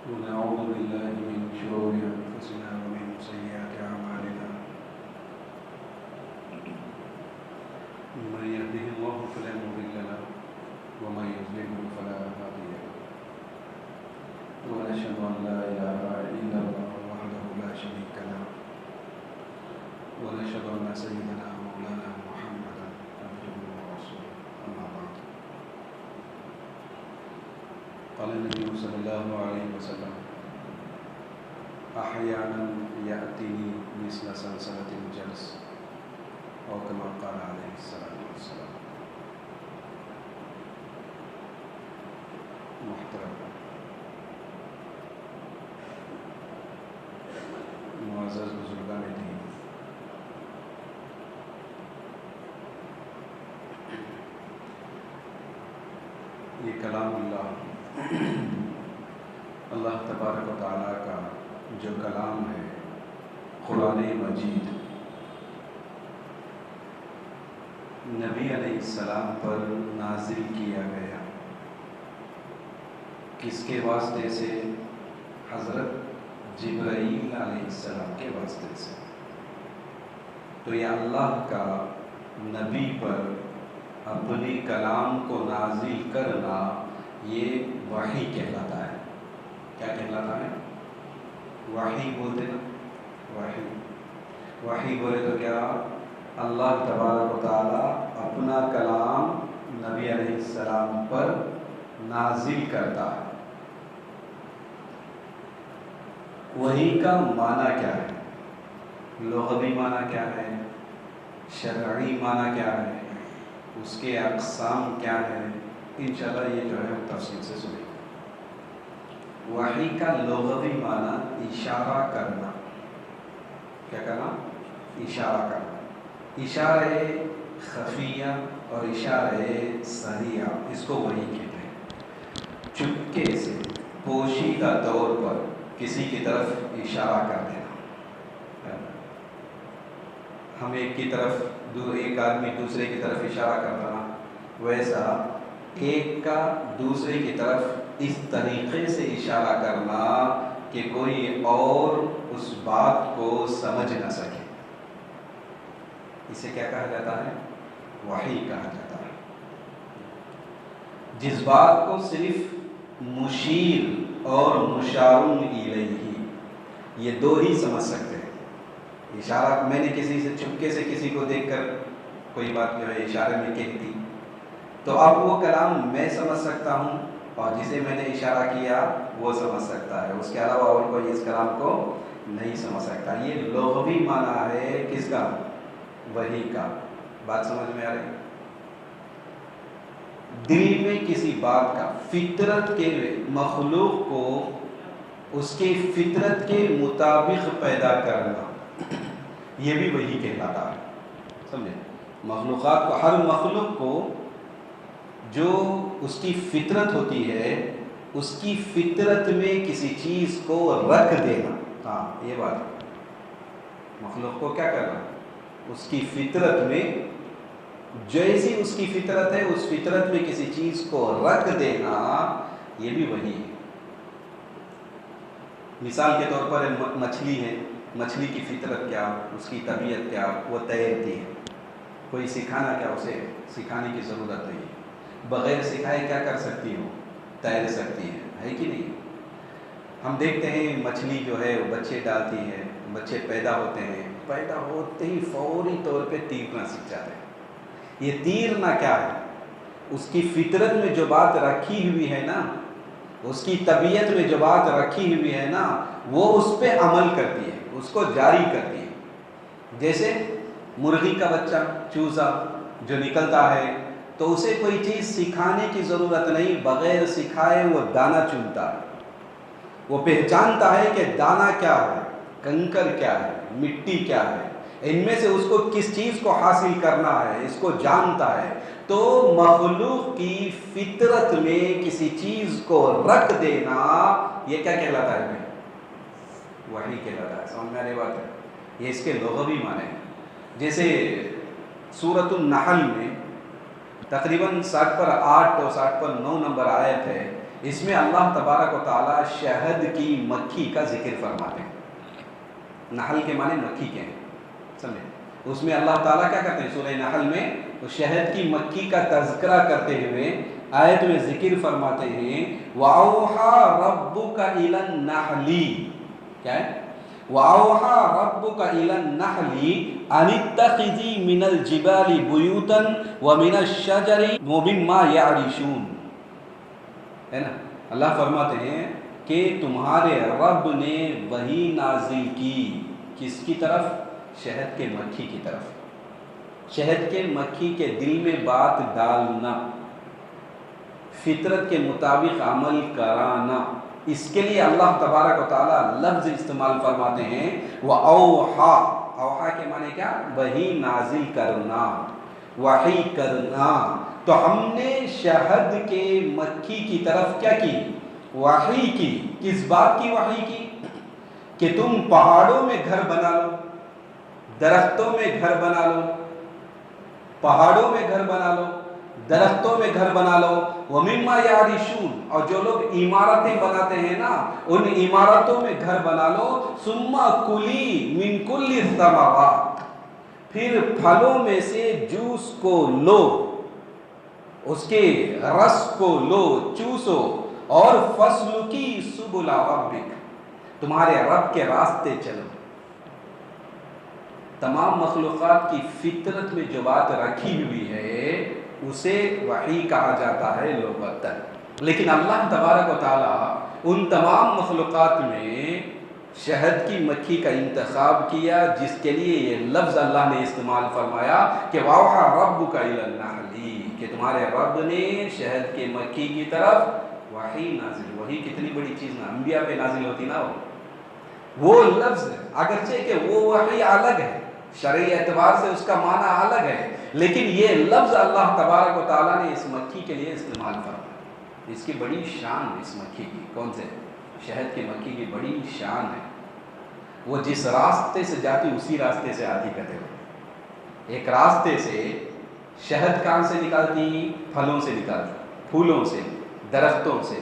ونعوذ بالله من شرور أنفسنا ومن سيئات أعمالنا من يهده الله فلا مضل له ومن يضلل فلا هادي له ونشهد أن لا إله إلا الله وحده لا شريك له ونشهد أن سيدنا مولانا محمدا عبده ورسوله أما بعد قال النبي صلى الله عليه وسلم أحيانا يأتيني مثل سلسلة الجرس أو كما قال عليه الصلاة والسلام. محترم معزز بزرگان دین، یہ کلام اللہ تبارک و تعالیٰ کا جو کلام ہے، قرآن مجید، نبی علیہ السلام پر نازل کیا گیا. کس کے واسطے سے؟ حضرت جبرائیل علیہ السلام کے واسطے سے. تو یہ اللہ کا نبی پر اپنی کلام کو نازل کرنا یہ وحی کہلاتا ہے. کیا کہلاتا ہے؟ وحی بولتے نا، وحی بولے تو کیا؟ اللہ تبارک و تعالیٰ اپنا کلام نبی علیہ السلام پر نازل کرتا ہے. وحی کا معنی کیا ہے؟ لغوی معنی کیا ہے؟ شرعی معنی کیا ہے؟ اس کے اقسام کیا ہے؟ انشاءاللہ یہ جو ہے تفصیل سے سنیں. وحی کا لغوی معنی اشارہ کرنا. کیا کرنا؟ اشارہ کرنا. اشارہ خفیہ اور اشارہ سریعہ، اس کو وحی کہتے ہیں. چپکے سے پوشیدہ طور پر کسی کی طرف اشارہ کر دینا. ہم ایک کی طرف، ایک آدمی دوسرے کی طرف اشارہ کرتا نا، ویسا ایک کا دوسرے کی طرف اس طریقے سے اشارہ کرنا کہ کوئی اور اس بات کو سمجھ نہ سکے. اسے کیا کہا جاتا ہے؟ وحی کہا جاتا ہے. جس بات کو صرف مشیر اور مشار الیہ، یہ دو ہی سمجھ سکتے ہیں. اشارہ میں نے کسی سے چپکے سے کسی کو دیکھ کر کوئی بات جو ہے اشارے میں کہہ دی، تو اب وہ کلام میں سمجھ سکتا ہوں اور جسے میں نے اشارہ کیا وہ سمجھ سکتا ہے. اس کے علاوہ اور کوئی اس کلام کو نہیں سمجھ سکتا. یہ لغوی معنی ہے کس کا؟ وحی کا. بات سمجھ میں آ رہی؟ دل میں کسی بات کا، فطرت کے مخلوق کو اس کی فطرت کے مطابق پیدا کرنا، یہ بھی وحی کہلاتا ہے. سمجھے؟ مخلوقات کو، ہر مخلوق کو جو اس کی فطرت ہوتی ہے، اس کی فطرت میں کسی چیز کو رکھ دینا. ہاں یہ بات ہے. مخلوق کو کیا کرنا؟ اس کی فطرت میں، جیسی اس کی فطرت ہے اس فطرت میں کسی چیز کو رکھ دینا، یہ بھی وحی ہے. مثال کے طور پر مچھلی ہے، مچھلی کی فطرت کیا، اس کی طبیعت کیا؟ وہ تیرتی ہے. کوئی سکھانا کیا؟ اسے سکھانے کی ضرورت نہیں. بغیر سکھائے کیا کر سکتی ہو؟ تیر سکتی ہے کہ نہیں؟ ہم دیکھتے ہیں مچھلی جو ہے وہ بچے ڈالتی ہے، بچے پیدا ہوتے ہیں، پیدا ہوتے ہی فوری طور پہ تیرنا سیکھ جاتے ہیں. یہ تیرنا کیا ہے؟ اس کی فطرت میں جو بات رکھی ہوئی ہے نا، اس کی طبیعت میں جو بات رکھی ہوئی ہے نا، وہ اس پہ عمل کرتی ہے، اس کو جاری کرتی ہے. جیسے مرغی کا بچہ، چوزا جو نکلتا ہے، تو اسے کوئی چیز سکھانے کی ضرورت نہیں، بغیر سکھائے وہ دانہ چنتا ہے. وہ پہچانتا ہے کہ دانہ کیا ہے، کنکر کیا ہے، مٹی کیا ہے. ان میں سے اس کو کس چیز کو حاصل کرنا ہے اس کو جانتا ہے. تو مخلوق کی فطرت میں کسی چیز کو رکھ دینا یہ کیا کہلاتا ہے بھائی؟ وحی کہلاتا ہے. سمجھ میں آ رہی بات ہے؟ یہ اس کے لغوی معنی ہیں. جیسے سورۃ النحل میں تقریباً 60 اور 69 نمبر آیت ہے. اس میں اللہ تبارک و تعالیٰ شہد کی مکھی کا ذکر فرماتے ہیں. نحل کے معنی مکھی کے ہیں، سمجھے؟ اس میں اللہ تعالیٰ کیا کرتے ہیں سورہ نحل میں شہد کی مکھی کا تذکرہ کرتے ہوئے آیت میں ذکر فرماتے ہیں وَأَوْحَى رَبُّكَ إِلَى النَّحْلِ. کیا ہے؟ وَأَوْحَى رَبُّكَ إِلَى النَّحْلِ أَنِ اتَّخِذِي مِنَ الْجِبَالِ بُيُوتًا وَمِنَ الشَّجَرِ وَمِمَّا يَعْرِشُونَ. ہے نا؟ اللہ فرماتے ہیں کہ تمہارے رب نے وحی نازل کی کس کی طرف؟ شہد کے مکھی کی طرف. شہد کے مکھی کے دل میں بات ڈالنا، فطرت کے مطابق عمل کرانا، اس کے لیے اللہ تبارک و تعالیٰ لفظ استعمال فرماتے ہیں وَأَوْحَى. اوحا کے معنی کیا؟ وحی نازل کرنا، وحی کرنا. تو ہم نے شہد کے مکھی کی طرف کیا کی؟ وحی کی. کس بات کی وحی کی؟ کہ تم پہاڑوں میں گھر بنا لو، درختوں میں گھر بنا لو، پہاڑوں میں گھر بنا لو، درختوں میں گھر بنا لو. وَمِمَّا يَعْرِشُونَ. اور جو لوگ عمارتیں بناتے ہیں نا ان عمارتوں میں گھر بنا لو. ثُمَّ كُلِي مِن كُلِّ الثَّمَرَاتِ. پھر پھلوں میں سے جوس کو لو، اس کے رس کو لو، چوسو. اور فَاسْلُكِي سُبُلَ رَبِّكَ. تمہارے رب کے راستے چلو. تمام مخلوقات کی فطرت میں جو بات رکھی ہوئی ہے اسے وحی کہا جاتا ہے لغتاً. لیکن اللہ تبارک و تعالیٰ ان تمام مخلوقات میں شہد کی مکھی کا انتخاب کیا جس کے لیے یہ لفظ اللہ نے استعمال فرمایا کہ وَأَوْحَى رَبُّكَ إِلَى النَّحْلِ. کہ تمہارے رب نے شہد کے مکھی کی طرف وحی نازل. وحی کتنی بڑی چیز نا، انبیاء پہ نازل ہوتی نا وہ لفظ، اگرچہ کہ وہ وحی الگ ہے، شرعی اعتبار سے اس کا معنی الگ ہے، لیکن یہ لفظ اللہ تبارک و تعالیٰ نے اس مکھی کے لیے استعمال فرمایا. اس کی بڑی شان ہے اس مکھی کی. کون سے؟ شہد کی مکھی کی بڑی شان ہے. وہ جس راستے سے جاتی اسی راستے سے آتی کہتے ہو. ایک راستے سے شہد کہاں سے نکالتی؟ پھلوں سے نکالتی، پھولوں سے، درختوں سے،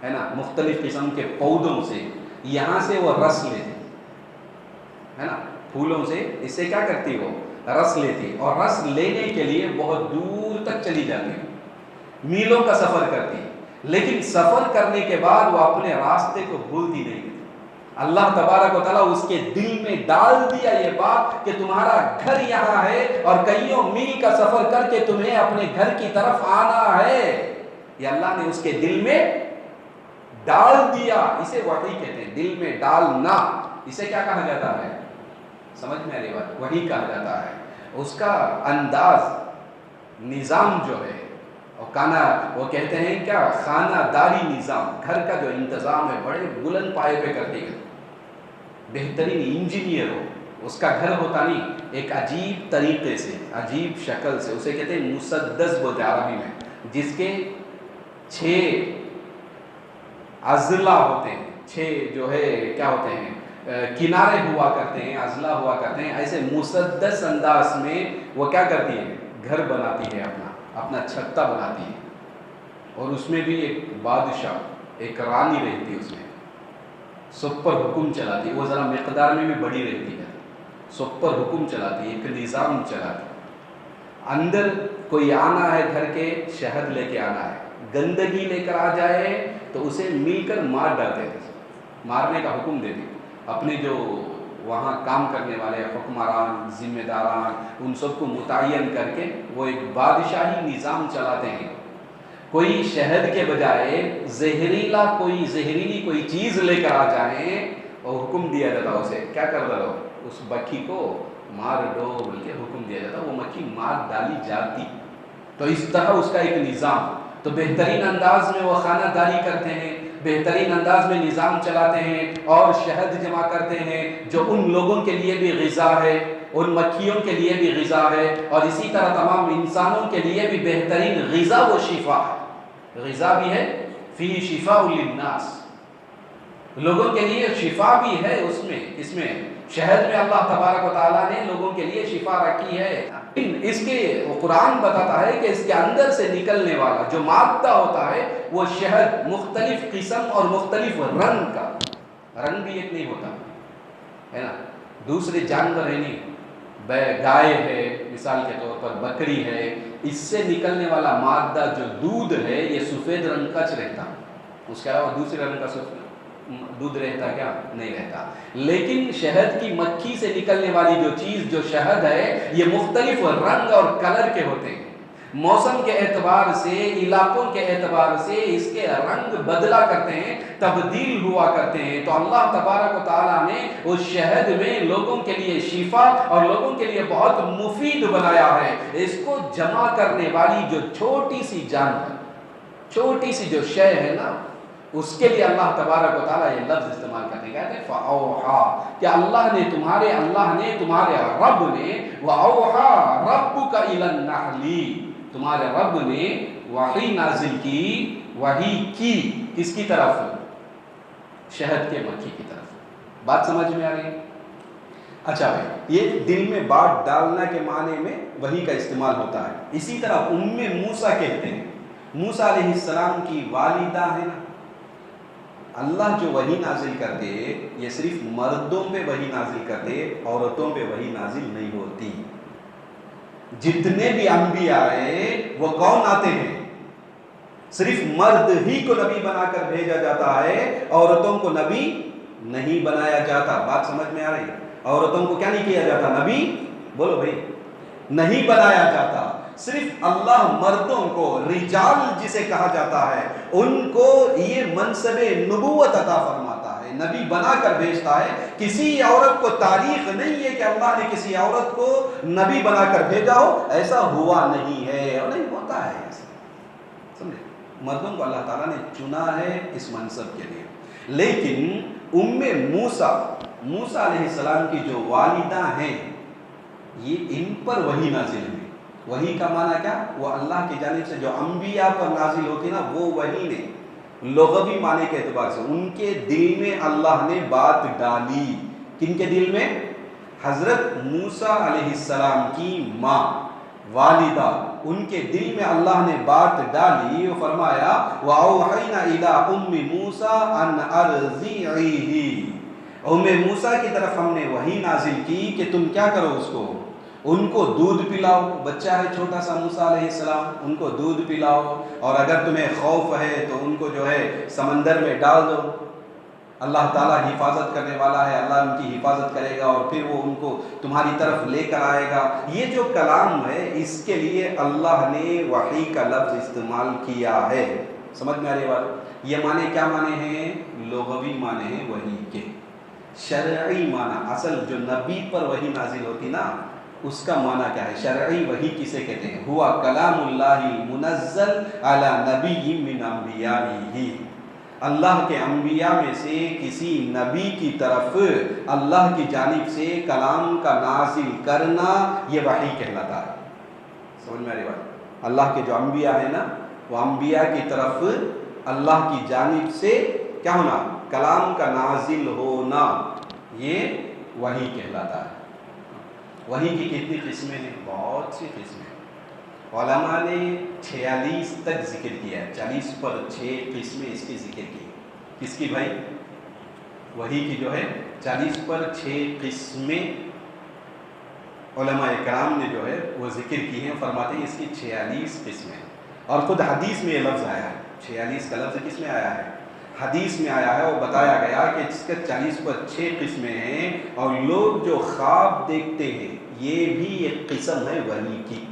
ہے نا، مختلف قسم کے پودوں سے. یہاں سے وہ رس لیتی ہے نا، پھولوں سے. اس سے کیا کرتی وہ؟ رس لیتی. اور رس لینے کے لیے بہت دور تک چلی جاتی، میلوں کا سفر کرتی. لیکن سفر کرنے کے بعد وہ اپنے راستے کو بھولتی نہیں. اللہ تبارک و تعالیٰ اس کے دل میں ڈال دیا یہ بات کہ تمہارا گھر یہاں ہے اور کئیوں میل کا سفر کر کے تمہیں اپنے گھر کی طرف آنا ہے. یہ اللہ نے اس کے دل میں ڈال دیا. اسے وحی کہتے ہیں، دل میں ڈالنا. اسے کیا کہا جاتا ہے؟ سمجھ میں آ رہی بات؟ وحی کہا جاتا ہے. اس کا انداز، نظام جو ہے، وہ کہتے ہیں کیا؟ خانہ داری نظام. گھر کا جو انتظام ہے بڑے بلند پائے پہ کرتی ہے. بہترین انجینئر ہو، اس کا گھر ہوتا نہیں، ایک عجیب طریقے سے، عجیب شکل سے. اسے کہتے ہیں مسدس بولتے ہیں عربی میں، جس کے 6 اضلاع ہوتے ہیں. 6 جو ہے کیا ہوتے ہیں؟ کنارے ہوا کرتے ہیں، اضلاع ہوا کرتے ہیں. ایسے مسدس انداز میں وہ کیا کرتی ہے؟ گھر بناتی ہے، اپنا چھتہ بناتی ہے. اور اس میں بھی ایک بادشاہ، ایک رانی رہتی ہے، اس میں سب پر حکم چلاتی. وہ ذرا مقدار میں بھی بڑی رہتی ہے، سب پر حکم چلاتی، ایک نظام چلاتی. اندر کوئی آنا ہے گھر کے، شہد لے کے آنا ہے، گندگی لے کر آ جائے تو اسے مل کر مار ڈالتے تھے، مارنے کا حکم دیتی. اپنے جو وہاں کام کرنے والے حکمران، ذمہ داران، ان سب کو متعین کر کے وہ ایک بادشاہی نظام چلاتے ہیں. کوئی شہد کے بجائے زہریلی کوئی چیز لے کر آ جائیں اور حکم دیا جاتا اسے کیا کر دو، اس مکھی کو مار دو بول کے حکم دیا جاتا. وہ مکھی مار ڈالی جاتی. تو اس طرح اس کا ایک نظام. تو بہترین انداز میں وہ خانہ داری کرتے ہیں. بہترین انداز میں نظام چلاتے ہیں اور شہد جمع کرتے ہیں جو ان لوگوں کے لیے بھی غذا ہے، ان مکھیوں کے لیے بھی غذا ہے، اور اسی طرح تمام انسانوں کے لیے بھی بہترین غذا و شفا ہے، غذا بھی ہے، فی شفاء للناس، لوگوں کے لیے شفا بھی ہے اس میں شہد میں اللہ تبارک و تعالیٰ نے لوگوں کے لیے شفا رکھی ہے۔ اس کے قرآن بتاتا ہے کہ اس کے اندر سے نکلنے والا جو مادہ ہوتا ہے وہ شہد مختلف قسم اور مختلف رنگ کا، رنگ بھی ایک نہیں ہوتا ہے نا، دوسرے جانور ہے نہیں، گائے ہے مثال کے طور پر، بکری ہے، اس سے نکلنے والا مادہ جو دودھ ہے یہ سفید رنگ کا رہتا، اس کے علاوہ دوسرے رنگ کا دودھ رہتا کیا؟ نہیں رہتا۔ لیکن شہد کی مکھی سے نکلنے والی جو چیز جو شہد ہے یہ مختلف رنگ اور کلر کے ہوتے ہیں، موسم کے اعتبار سے، علاقوں کے اعتبار سے اس کے رنگ بدلا کرتے ہیں، تبدیل ہوا کرتے ہیں۔ تو اللہ تبارک و تعالیٰ نے اس شہد میں لوگوں کے لیے شفا اور لوگوں کے لیے بہت مفید بنایا ہے۔ اس کو جمع کرنے والی جو چھوٹی سی جانور، چھوٹی سی جو شے ہے نا، اس کے لیے اللہ تبارک و تعالیٰ یہ لفظ استعمال کرتے ہیں، کہتے ہیں فَأَوْحَا، کہ اللہ نے تمہارے رب نے وَأَوْحَا رَبُّكَ إِلَى النَّحْلِ، تمہارے رب نے وحی نازل کی، وحی کی کس کی طرف؟ شہد کے مکھی کی طرف۔ بات سمجھ میں آ رہی ہے؟ اچھا بھائی، یہ دل میں بات ڈالنا کے معنی میں وحی کا استعمال ہوتا ہے۔ اسی طرح موسیٰ کہتے ہیں، موسیٰ علیہ السلام کی والدہ ہے نا، اللہ جو وحی نازل کرتے یہ صرف مردوں پہ وحی نازل کرتے، عورتوں پہ وحی نازل نہیں ہوتی۔ جتنے بھی انبیاء ہیں وہ کون آتے ہیں؟ صرف مرد ہی کو نبی بنا کر بھیجا جاتا ہے، عورتوں کو نبی نہیں بنایا جاتا۔ بات سمجھ میں آ رہی ہے؟ عورتوں کو کیا نہیں کیا جاتا؟ نبی بولو بھائی، نہیں بنایا جاتا۔ صرف اللہ مردوں کو، رجال جسے کہا جاتا ہے، ان کو یہ منصب نبوت عطا فرماتا ہے، نبی بنا کر بھیجتا ہے۔ کسی عورت کو تاریخ نہیں ہے کہ اللہ نے کسی عورت کو نبی بنا کر بھیجا ہو، ایسا ہوا نہیں ہے اور نہیں ہوتا ہے ایسا، سمجھے؟ مردوں کو اللہ تعالیٰ نے چنا ہے اس منصب کے لیے۔ لیکن موسیٰ علیہ السلام کی جو والدہ ہیں، یہ ان پر وحی نازل ہوئی۔ وحی کا معنی کیا؟ وہ اللہ کی جانب سے جو انبیاء پر نازل ہوتی نا، وہ وحی نے لغوی معنی کے اعتبار سے ان کے دل میں اللہ نے بات ڈالی۔ کن کے دل میں؟ حضرت موسیٰ علیہ السلام کی ماں، والدہ، ان کے دل میں اللہ نے بات ڈالی اور فرمایا وَأَوْحَيْنَا إِلَىٰ أُمِّ مُوسَىٰ أَنْ أَرْضِعِيهِ، موسیٰ کی طرف ہم نے وحی نازل کی کہ تم کیا کرو، اس کو، ان کو دودھ پلاؤ۔ بچہ ہے چھوٹا سا موسیٰ علیہ السلام، ان کو دودھ پلاؤ، اور اگر تمہیں خوف ہے تو ان کو جو ہے سمندر میں ڈال دو، اللہ تعالیٰ حفاظت کرنے والا ہے، اللہ ان کی حفاظت کرے گا اور پھر وہ ان کو تمہاری طرف لے کر آئے گا۔ یہ جو کلام ہے اس کے لیے اللہ نے وحی کا لفظ استعمال کیا ہے۔ سمجھ میں آ رہی بات؟ یہ معنی کیا معنی ہیں؟ لغوی معنی ہیں وحی کے۔ شرعی معنی، اصل جو نبی پر وحی نازل ہوتی نا، اس کا معنی کیا ہے؟ شرعی وحی کسے کہتے ہیں؟ ہوا کلام اللہ منزل علی نبی من انبیائہ، اللہ کے انبیاء میں سے کسی نبی کی طرف اللہ کی جانب سے کلام کا نازل کرنا، یہ وحی کہلاتا ہے۔ سمجھ میں آ رہی بات؟ اللہ کے جو انبیاء ہیں نا، وہ انبیاء کی طرف اللہ کی جانب سے کیا ہونا؟ کلام کا نازل ہونا، یہ وحی کہلاتا ہے۔ وحی کی کتنی قسمیں ہیں؟ بہت سی قسمیں۔ علماء نے 46 تک ذکر کیا ہے، 40 پر 6 قسمیں اس کی ذکر کی۔ کس کی بھائی؟ وحی کی جو ہے 40 پر 6 قسمیں علماء کرام نے جو ہے وہ ذکر کی ہیں، فرماتے ہیں اس کی 46 قسمیں، اور خود حدیث میں یہ لفظ آیا ہے۔ 46 کا لفظ کس میں آیا ہے؟ حدیث میں آیا ہے، اور بتایا گیا کہ اس کے 40 پر 6 قسمیں ہیں، اور لوگ جو خواب دیکھتے ہیں یہ بھی ایک قسم ہے وحی کی۔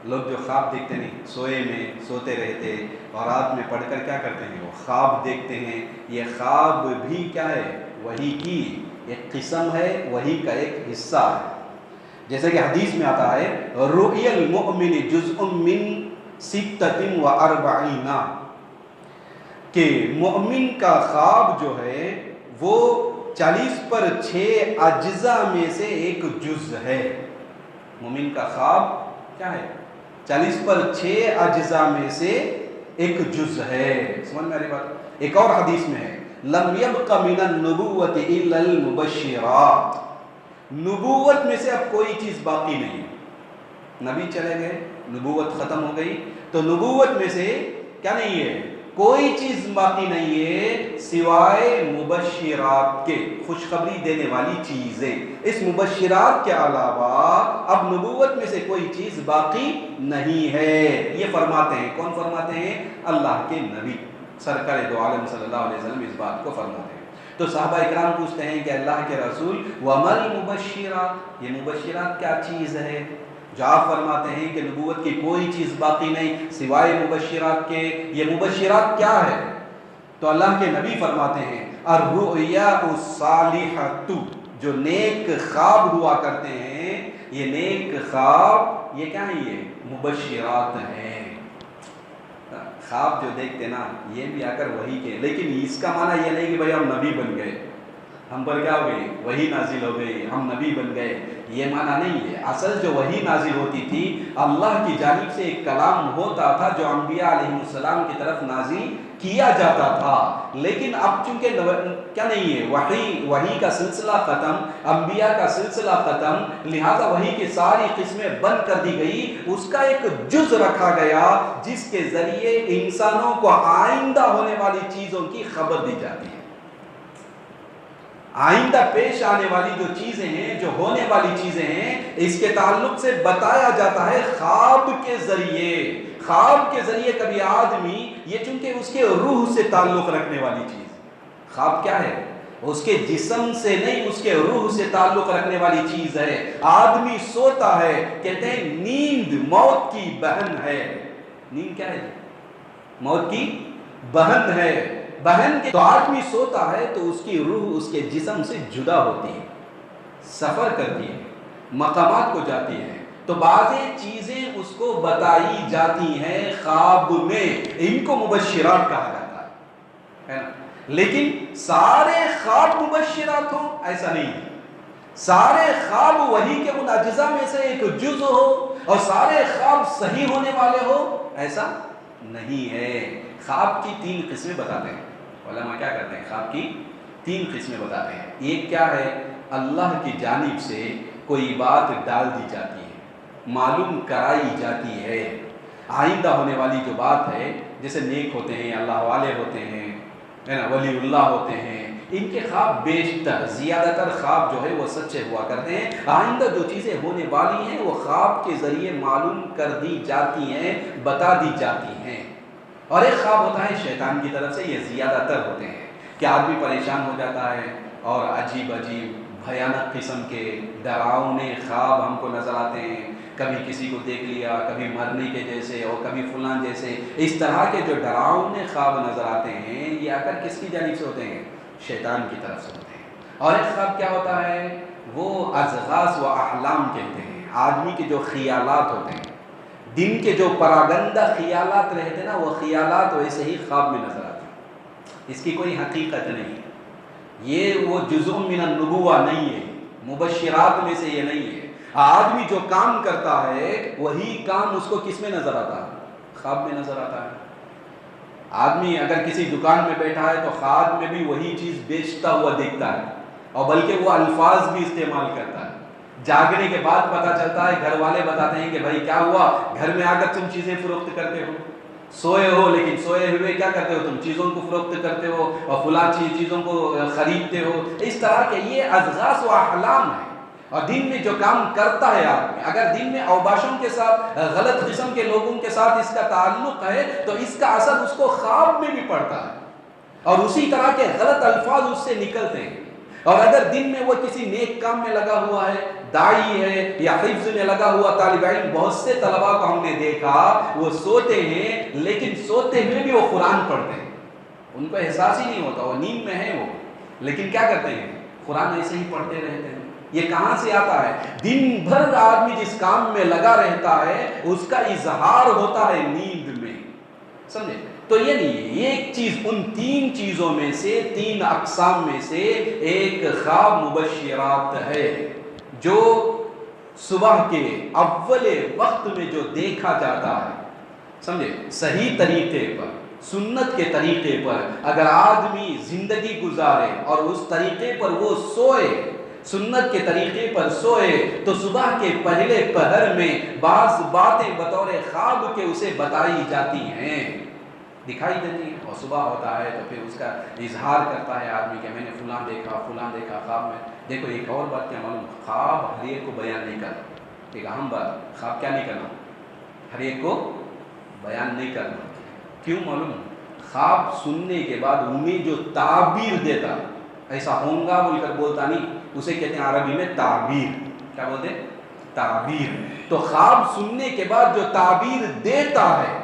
لوگ جو خواب دیکھتے نہیں، سوئے میں سوتے رہتے اور رات میں پڑھ کر کیا کرتے ہیں؟ وہ خواب دیکھتے ہیں، یہ خواب بھی کیا ہے؟ وحی کی ایک قسم ہے، وحی کا ایک حصہ ہے۔ جیسے کہ حدیث میں آتا ہے رؤی المؤمن جزء من 46، کہ مومن کا خواب جو ہے وہ 40/6 اجزاء میں سے ایک جز ہے. مومن کا خواب کیا ہے؟ 40/6 اجزاء میں سے ایک جز ہے. سمجھ میں آ رہی بات؟ ایک اور حدیث میں ہے لم یبق من النبوۃ الا المبشرات. نبوت میں سے اب کوئی چیز باقی نہیں. نبی چلے گئے، نبوت ختم ہو گئی، تو نبوت میں سے کیا نہیں ہے؟ کوئی چیز باقی نہیں ہے سوائے مبشرات کے، خوشخبری دینے والی چیزیں. اس مبشرات کے علاوہ اب نبوت میں سے کوئی چیز باقی نہیں ہے. یہ فرماتے ہیں، کون فرماتے ہیں؟ اللہ کے نبی سرکار دو عالم صلی اللہ علیہ وسلم اس بات کو فرماتے ہیں. تو صحابہ اکرام پوچھتے ہیں کہ اللہ کے رسول وَمَا الْمُبَشِّرَاتِ، یہ مبشرات کیا چیز ہے؟ جو آپ فرماتے ہیں کہ نبوت کی کوئی چیز باقی نہیں سوائے مبشرات کے، یہ مبشرات کیا ہے؟ تو اللہ کے نبی فرماتے ہیں الرؤیا الصالحۃ، جو نیک خواب ہوا کرتے ہیں، یہ نیک خواب یہ کیا ہیں؟ یہ مبشرات ہیں. خواب جو دیکھتے نا یہ بھی آ کر وہی کے، لیکن اس کا معنی یہ نہیں کہ بھائی ہم نبی بن گئے، ہم پر کیا ہو گئی؟ وہی نازل ہو گئی، ہم نبی بن گئے، یہ معنی نہیں ہے. اصل جو وہی نازل ہوتی تھی اللہ کی جانب سے ایک کلام ہوتا تھا جو انبیاء علیہ السلام کی طرف نازل کیا جاتا تھا. لیکن اب چونکہ کیا نہیں ہے، وحی کا سلسلہ ختم، انبیاء کا سلسلہ ختم، لہذا وحی کی ساری قسمیں بند کر دی گئی. اس کا ایک جز رکھا گیا جس کے ذریعے انسانوں کو آئندہ ہونے والی چیزوں کی خبر دی جاتی ہے. آئندہ پیش آنے والی جو چیزیں ہیں، جو ہونے والی چیزیں ہیں، اس کے تعلق سے بتایا جاتا ہے خواب کے ذریعے. خواب کے ذریعے کبھی آدمی، یہ چونکہ اس کے روح سے تعلق رکھنے والی چیز، خواب کیا ہے؟ اس کے جسم سے نہیں، اس کے روح سے تعلق رکھنے والی چیز ہے. آدمی سوتا ہے، کہتے ہیں نیند موت کی بہن ہے. نیند کیا ہے؟ موت کی بہن ہے. بہن کے تو آدمی سوتا ہے تو اس کی روح اس کے جسم سے جدا ہوتی ہے، سفر کرتی ہے، مقامات کو جاتی ہے. تو بعض چیزیں اس کو بتائی جاتی ہیں خواب میں، ان کو مبشرات کہا جاتا ہے نا. لیکن سارے خواب مبشرات ہوں ایسا نہیں ہے. سارے خواب وحی کے ان اجزاء میں سے ایک جز ہو اور سارے خواب صحیح ہونے والے ہو ایسا نہیں ہے. خواب کی 3 قسمیں بتاتے ہیں علماء. کیا کرتے ہیں؟ خواب کی 3 قسمیں بتاتے ہیں. ایک کیا ہے؟ اللہ کی جانب سے کوئی بات ڈال دی جاتی ہے، معلوم کرائی جاتی ہے، آئندہ ہونے والی جو بات ہے. جیسے نیک ہوتے ہیں، اللہ والے ہوتے ہیں، ولی اللہ ہوتے ہیں، ان کے خواب بیشتر زیادہ تر خواب جو ہے وہ سچے ہوا کرتے ہیں. آئندہ جو چیزیں ہونے والی ہیں وہ خواب کے ذریعے معلوم کر دی جاتی ہیں، بتا دی جاتی ہیں. اور ایک خواب ہوتا ہے شیطان کی طرف سے، یہ زیادہ تر ہوتے ہیں کہ آدمی پریشان ہو جاتا ہے اور عجیب عجیب بھیانک قسم کے ڈراؤنے خواب ہم کو نظر آتے ہیں. کبھی کسی کو دیکھ لیا، کبھی مرنے کے جیسے اور کبھی فلان جیسے. اس طرح کے جو ڈراؤنے خواب نظر آتے ہیں یہ آ کر کس کی جانب سے ہوتے ہیں؟ شیطان کی طرف سے ہوتے ہیں. اور ایک خواب کیا ہوتا ہے؟ وہ اضغاث و احلام کہتے ہیں. آدمی کے جو خیالات ہوتے ہیں، دن کے جو پراگندہ خیالات رہتے ہیں نا، وہ خیالات ویسے ہی خواب میں نظر آتے ہیں. اس کی کوئی حقیقت نہیں. یہ وہ جزء من النبوہ نہیں ہے، مبشرات میں سے یہ نہیں ہے. آدمی جو کام کرتا ہے وہی کام اس کو کس میں نظر آتا ہے؟ خواب میں نظر آتا ہے. آدمی اگر کسی دکان میں بیٹھا ہے تو خواب میں بھی وہی چیز بیچتا ہوا دیکھتا ہے، اور بلکہ وہ الفاظ بھی استعمال کرتا ہے. جاگنے کے بعد پتہ چلتا ہے، گھر والے بتاتے ہیں کہ بھائی کیا ہوا، گھر میں آ کر تم چیزیں فروخت کرتے ہو. سوئے ہو لیکن سوئے ہوئے کیا کرتے ہو؟ تم چیزوں کو فروخت کرتے ہو اور فلاں چیزوں کو خریدتے ہو. اس طرح کے یہ اضغاث و احلام ہے. اور دن میں جو کام کرتا ہے آدمی، اگر دن میں اوباشوں کے ساتھ، غلط قسم کے لوگوں کے ساتھ اس کا تعلق ہے تو اس کا اثر اس کو خواب میں بھی پڑتا ہے، اور اسی طرح کے غلط الفاظ اس سے نکلتے ہیں. اور اگر دن میں وہ کسی نیک کام میں لگا ہوا ہے، داعی ہے یا حفظ میں لگا ہوا طالب علم، بہت سے طلباء کو ہم نے دیکھا وہ سوتے ہیں لیکن سوتے ہوئے بھی وہ قرآن پڑھتے ہیں. ان کو احساس ہی نہیں ہوتا، وہ نیند میں ہے وہ، لیکن کیا کرتے ہیں؟ قرآن ایسے ہی پڑھتے رہتے ہیں. یہ کہاں سے آتا ہے؟ دن بھر آدمی جس کام میں لگا رہتا ہے اس کا اظہار ہوتا ہے نیند میں. سمجھے؟ تو یعنی ایک چیز ان 3 چیزوں میں سے 3 اقسام میں سے ایک خواب مبشرات ہے جو صبح کے اول وقت میں جو دیکھا جاتا ہے، سمجھے، صحیح طریقے پر، سنت کے طریقے پر اگر آدمی زندگی گزارے اور اس طریقے پر وہ سوئے، سنت کے طریقے پر سوئے، تو صبح کے پہلے پہر میں بعض باتیں بطور خواب کے اسے بتائی جاتی ہیں، دکھائی دیتی ہیں، اور صبح ہوتا ہے تو پھر اس کا اظہار کرتا ہے آدمی کہ میں نے فلاں دیکھا خواب میں۔ دیکھو ایک اور بات کیا معلوم، خواب ہر ایک کو بیان نہیں کرنا، ایک اہم بات، خواب کیا نہیں کرنا، ہر ایک کو بیان نہیں کرنا۔ کیوں معلوم؟ خواب سننے کے بعد انہیں جو تعبیر دیتا، ایسا ہوں گا بول کر بولتا نہیں، اسے کہتے ہیں عربی میں تعبیر، کیا بولتے ہیں؟ تعبیر۔ تو خواب سننے کے بعد جو تعبیر دیتا ہے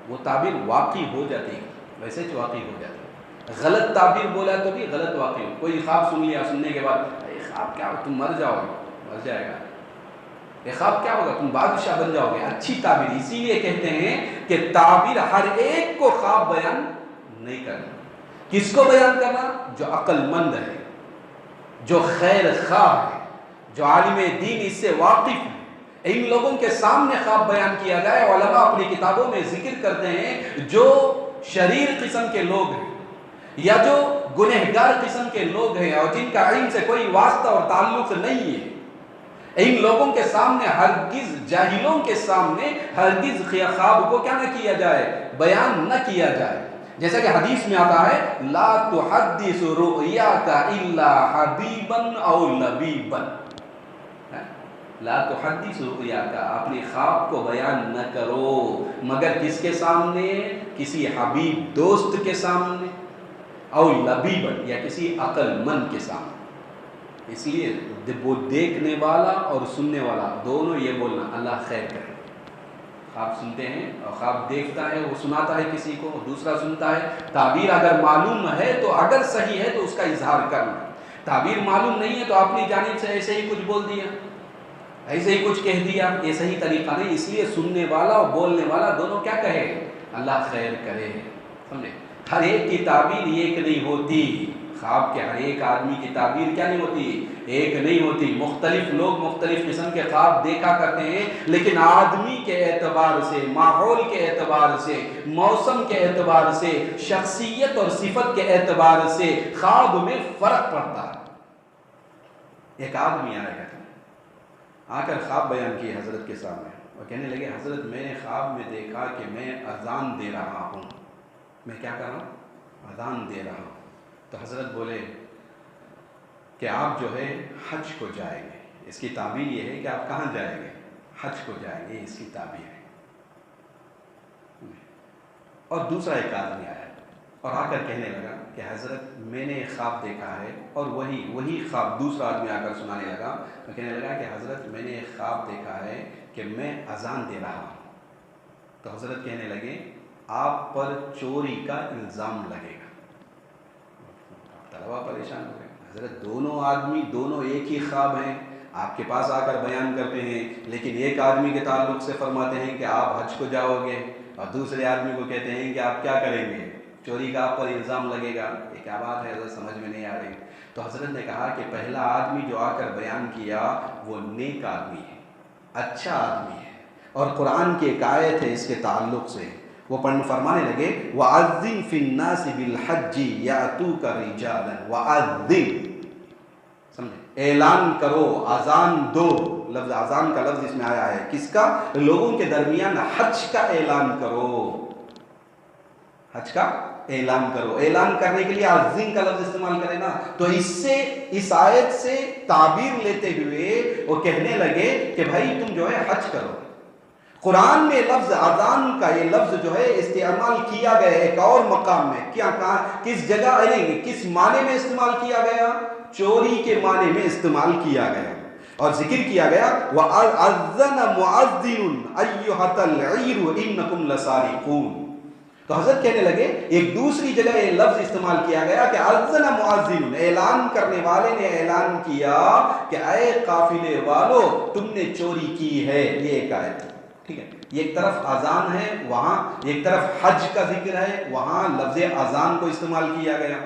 وہ تعبیر واقعی ہو جاتی ہے، ویسے جو واقعی ہو جاتی ہے۔ غلط تعبیر بولا تو بھی غلط واقعی ہو۔ کوئی خواب سن لیا، سننے کے بعد خواب کیا ہو، تم مر جاؤ گے، مر جائے گا، یہ خواب کیا ہوگا، تم بادشاہ بن جاؤ گے، اچھی تعبیر۔ اسی لیے کہتے ہیں کہ تعبیر ہر ایک کو خواب بیان نہیں کرنا۔ کس کو بیان کرنا؟ جو عقل مند ہے، جو خیر خواہ ہے، جو عالم دین اس سے واقف ہے، ان لوگوں کے سامنے خواب بیان کیا جائے۔ علماء اپنی کتابوں میں ذکر کرتے ہیں جو شریر قسم کے لوگ ہیں یا جو گنہگار قسم کے لوگ ہیں اور جن کا علم سے کوئی واسطہ اور تعلق نہیں ہے، ان لوگوں کے سامنے ہرگز، جاہلوں کے سامنے ہرگز خواب کو کیا نہ کیا جائے، بیان نہ کیا جائے۔ جیسا کہ حدیث میں آتا ہے لا تحدث رؤیاک الا حبیبا او لبیبا، لا تحدث رؤیاک، اپنے خواب کو بیان نہ کرو مگر کس کے سامنے؟ کسی حبیب دوست کے سامنے، او لبیبا، یا کسی عقل مند کے سامنے۔ اس لیے وہ دیکھنے والا اور سننے والا دونوں یہ بولنا اللہ خیر کرے۔ خواب سنتے ہیں اور خواب دیکھتا ہے، وہ سناتا ہے کسی کو، دوسرا سنتا ہے۔ تعبیر اگر معلوم ہے تو اگر صحیح ہے تو اس کا اظہار کرنا، تعبیر معلوم نہیں ہے تو اپنی جانب سے ایسے ہی کچھ بول دیا، ایسے ہی کچھ کہہ دیا، یہ صحیح طریقہ نہیں۔ اس لیے سننے والا اور بولنے والا دونوں کیا کہے، اللہ خیر کرے، سمجھے۔ ہر ایک کی تعبیر ایک نہیں ہوتی، خواب کے ہر ایک آدمی کی تعبیر کیا نہیں ہوتی، ایک نہیں ہوتی۔ مختلف لوگ مختلف قسم کے خواب دیکھا کرتے ہیں، لیکن آدمی کے اعتبار سے، ماحول کے اعتبار سے، موسم کے اعتبار سے، شخصیت اور صفت کے اعتبار سے خواب میں فرق پڑتا ہے۔ ایک آدمی آ کر خواب بیان کیے حضرت کے سامنے اور کہنے لگے حضرت میں نے خواب میں دیکھا کہ میں اذان دے رہا ہوں، میں کیا کر رہا ہوں، اذان دے رہا ہوں۔ تو حضرت بولے کہ آپ جو ہے حج کو جائیں گے، اس کی تعبیر یہ ہے کہ آپ کہاں جائیں گے، حج کو جائیں گے، اس کی تعبیر ہے۔ اور دوسرا ایک آدمی آیا اور آ کر کہنے لگا کہ حضرت میں نے ایک خواب دیکھا ہے، اور وہی خواب دوسرا آدمی آ کر سنانے لگا، تو کہنے لگا کہ حضرت میں نے ایک خواب دیکھا ہے کہ میں اذان دے رہا ہوں۔ تو حضرت کہنے لگے آپ پر چوری کا الزام لگے گا۔ طلبہ پریشان ہو گئے، حضرت دونوں آدمی دونوں ایک ہی خواب ہیں، آپ کے پاس آ کر بیان کرتے ہیں، لیکن ایک آدمی کے تعلق سے فرماتے ہیں کہ آپ حج کو جاؤ گے، اور دوسرے آدمی کو کہتے ہیں کہ آپ کیا کریں گے، چوری کا آپ پر الزام لگے گا۔ یہ کیا بات ہے حضرت، سمجھ میں نہیں آ رہی۔ تو حضرت نے کہا کہ پہلا آدمی جو آ کر بیان کیا وہ نیک آدمی ہے، اچھا آدمی ہے، اور قرآن کی ایک آیت ہے اس کے تعلق سے، وہ فرمانے لگے وَأَذِّن فِي النَّاسِ بِالْحَجِّ يَأْتُوكَ رِجَالًا وَأَذِّن، سمجھے، اعلان کرو، اذان دو، لفظ اذان کا لفظ اس میں آیا ہے، کس کا؟ لوگوں کے درمیان حج کا اعلان کرو، حج کا اعلان کرو۔ اعلان کرنے کے لیے اذن کا لفظ استعمال کرے نا، تو اس آیت سے تعبیر لیتے ہوئے وہ کہنے لگے کہ بھائی تم جو ہے حج کرو۔ قرآن میں لفظ اذان کا یہ لفظ جو ہے استعمال کیا گیا ایک اور مقام میں، کیا کہا، کس جگہ، کس معنی میں استعمال کیا گیا؟ چوری کے معنی میں استعمال کیا گیا، اور ذکر کیا گیا وَأَذَّنَ مُعَذِّنٌ أَيُّهَا الْعِيرُ إِنَّكُمْ لَسَارِقُونَ۔ تو حضرت کہنے لگے ایک دوسری جگہ یہ لفظ استعمال کیا گیا کہ اذن مؤذن، اعلان کرنے والے نے اعلان کیا کہ اے قافلے والو تم نے چوری کی ہے، یہ ایک آیت، ٹھیک ہے۔ یہ ایک طرف اذان ہے وہاں، ایک طرف حج کا ذکر ہے وہاں لفظ اذان کو استعمال کیا گیا،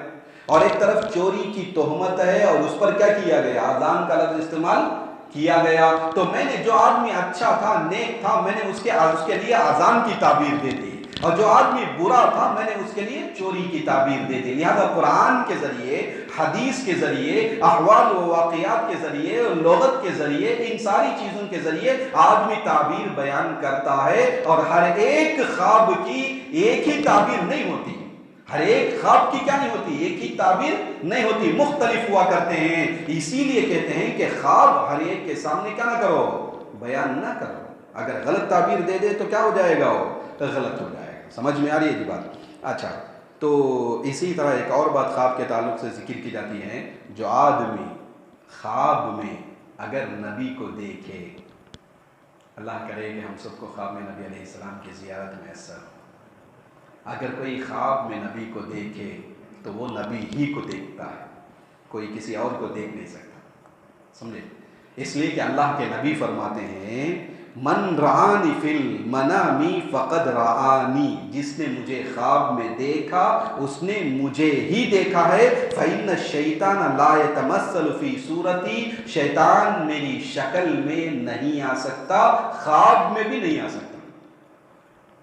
اور ایک طرف چوری کی تہمت ہے اور اس پر کیا کیا گیا، اذان کا لفظ استعمال کیا گیا۔ تو میں نے جو آدمی اچھا تھا، نیک تھا، میں نے اس کے لیے اذان کی تعبیر دے دی، اور جو آدمی برا تھا میں نے اس کے لیے چوری کی تعبیر دے دی۔ لہذا قرآن کے ذریعے، حدیث کے ذریعے، احوال و واقعات کے ذریعے، لغت کے ذریعے، ان ساری چیزوں کے ذریعے آدمی تعبیر بیان کرتا ہے، اور ہر ایک خواب کی ایک ہی تعبیر نہیں ہوتی، ہر ایک خواب کی کیا نہیں ہوتی، ایک ہی تعبیر نہیں ہوتی، مختلف ہوا کرتے ہیں۔ اسی لیے کہتے ہیں کہ خواب ہر ایک کے سامنے کیا نہ کرو، بیان نہ کرو، اگر غلط تعبیر دے دے تو کیا ہو جائے گا، وہ غلط ہو جائے گا۔ سمجھ میں آ رہی ہے جی بات؟ اچھا، تو اسی طرح ایک اور بات خواب کے تعلق سے ذکر کی جاتی ہے، جو آدمی خواب میں اگر نبی کو دیکھے، اللہ کرے کہ ہم سب کو خواب میں نبی علیہ السلام کی زیارت میسر ہو، اگر کوئی خواب میں نبی کو دیکھے تو وہ نبی ہی کو دیکھتا ہے، کوئی کسی اور کو دیکھ نہیں سکتا، سمجھے؟ اس لیے کہ اللہ کے نبی فرماتے ہیں من رآنی فی المنامی فقد رآنی، جس نے مجھے خواب میں دیکھا اس نے مجھے ہی دیکھا ہے۔ فإن الشیطان لا يتمثل فی صورتی، شیطان میری شکل میں نہیں آ سکتا، خواب میں بھی نہیں آ سکتا،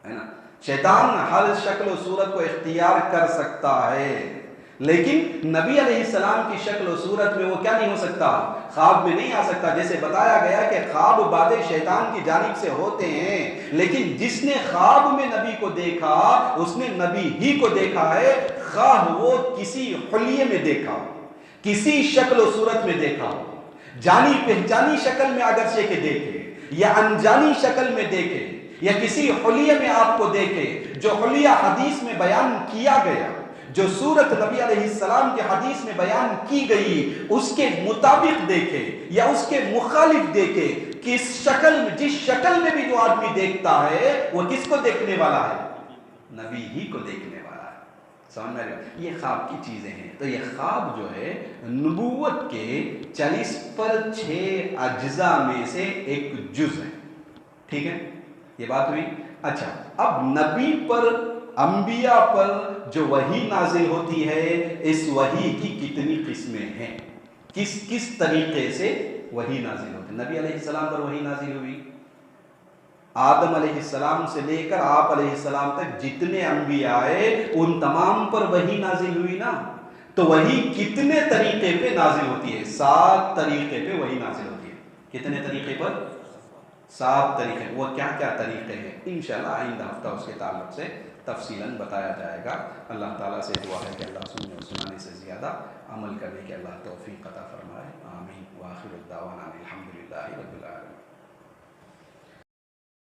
ہے نا؟ شیطان ہر شکل و صورت کو اختیار کر سکتا ہے، لیکن نبی علیہ السلام کی شکل و صورت میں وہ کیا نہیں ہو سکتا، خواب میں نہیں آ سکتا۔ جیسے بتایا گیا کہ خواب باتیں شیطان کی جانب سے ہوتے ہیں، لیکن جس نے خواب میں نبی کو دیکھا اس نے نبی ہی کو دیکھا ہے، خواہ وہ کسی حلیے میں دیکھا ہو، کسی شکل و صورت میں دیکھا ہو، جانی پہچانی شکل میں اگرچہ کے دیکھے یا انجانی شکل میں دیکھے یا کسی حلیے میں آپ کو دیکھے، جو حلیہ حدیث میں بیان کیا گیا، جو صورت نبی علیہ السلام کے حدیث میں بیان کی گئی اس کے مطابق دیکھے یا اس کے مخالف دیکھے، کس شکل میں، جس شکل میں بھی جو آدمی دیکھتا ہے وہ کس کو دیکھنے والا ہے، نبی ہی کو دیکھنے والا ہے۔ سمجھ میں آ رہی ہے؟ یہ خواب کی چیزیں ہیں۔ تو یہ خواب جو ہے نبوت کے 40/6 اجزاء میں سے ایک جز ہے، ٹھیک ہے، یہ بات ہوئی۔ اچھا، اب نبی پر، انبیاء پر جو وحی نازل ہوتی ہے، اس وحی کی کتنی قسمیں ہیں، کس طریقے سے وحی نازل ہوتی ہے؟ نبی علیہ السلام پر وحی نازل ہوئی، آدم علیہ السلام سے لے کر آپ علیہ السلام تک جتنے انبیاء آئے ان تمام پر وحی نازل ہوئی نا، تو وحی کتنے طریقے پہ نازل ہوتی ہے؟ 7 طریقے پہ وحی نازل ہوتی ہے۔ کتنے طریقے پر؟ 7 طریقے۔ وہ کیا کیا طریقے ہیں انشاءاللہ آئندہ ہفتہ اس کے تعلق سے تفصیلاً بتایا جائے گا۔ اللہ تعالیٰ سے دعا ہے کہ اللہ سننے اور سنانے سے زیادہ عمل کرنے کے اللہ توفیق عطا فرمائے، آمین۔ وآخر الدعوانا الحمدللہ رب العالمین۔